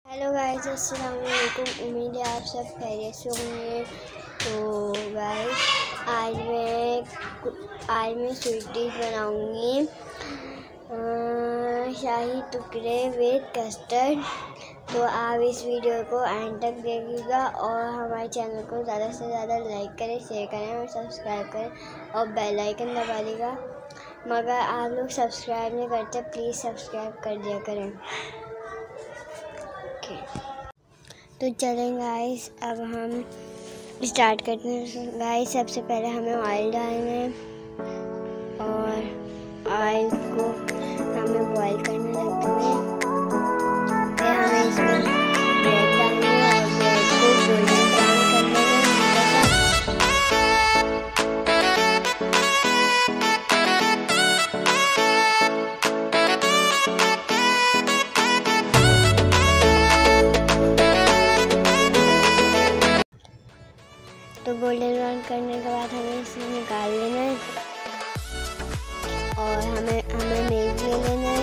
Hello guys, अस्सलाम वालेकुम। उम्मीद है आप सब खैरियत से होंगे। तो गाइस आज मैं स्वीट डिश बनाऊंगी, शाही टुकड़े विद कस्टर्ड। तो आप इस वीडियो को एंड तक देखिएगा और हमारे चैनल को ज़्यादा से ज़्यादा लाइक करें, शेयर करें और सब्सक्राइब करें और बेल आइकन दबा देगा। मगर आप लोग सब्सक्राइब नहीं करते, प्लीज़ सब्सक्राइब कर दिया करें। तो चलें गाइस, अब हम स्टार्ट करते हैं। गाइस सबसे पहले हमें ऑयल डालना है और ऑयल को हमें बॉईल करने रख देंगे। फिर हमें इसमें ब्रेड डालना है और ब्रेड को गोल्डन ब्राउन कर लेना है। तो गोल्डन ब्राउन करने के बाद हमें इसे निकाल लेना है और हमें मिल्क ले लेना है।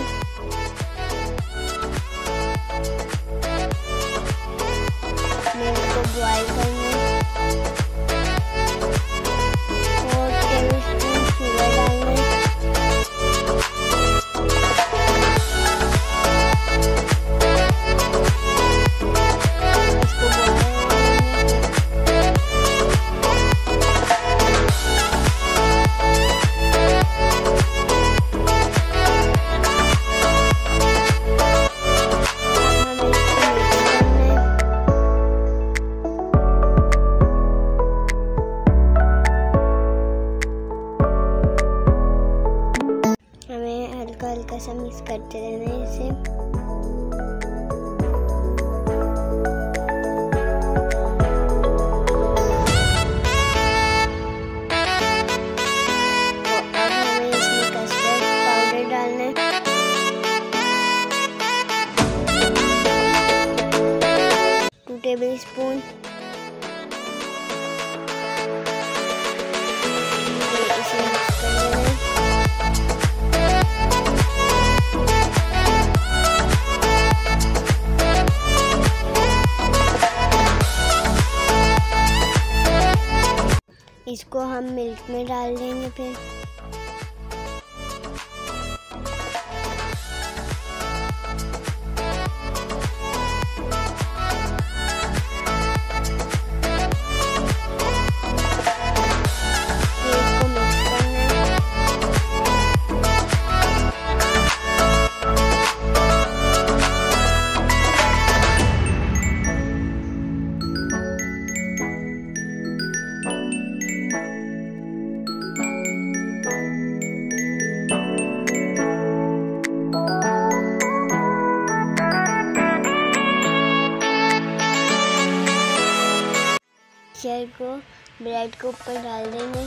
मिल्क को बॉईल करना है। 4 टेबलस्पून शुगर डालना है। हल्का सा मिक्स करते रहना है इसे। अब हमें इसमें कस्टर्ड पाउडर डालना है। 2 टेबलस्पून। इसे मिक्स कर लेना है। इसको हम मिल्क में डाल देंगे। फिर इसको मिक्स करना है। मिक्सचर को ब्रेड के ऊपर डाल देंगे।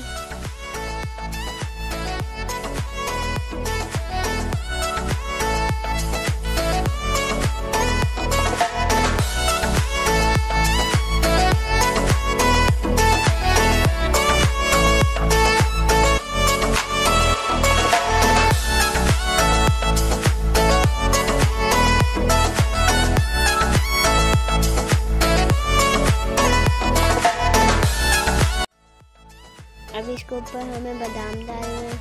अब इसके ऊपर हमें बादाम डालना है।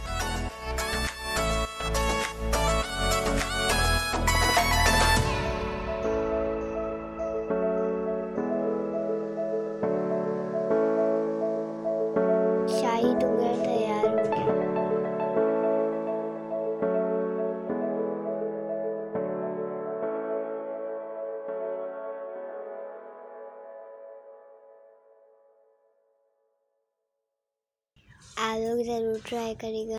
शाही टुकड़ा तैयार हो गया। आप लोग ज़रूर ट्राई करिएगा।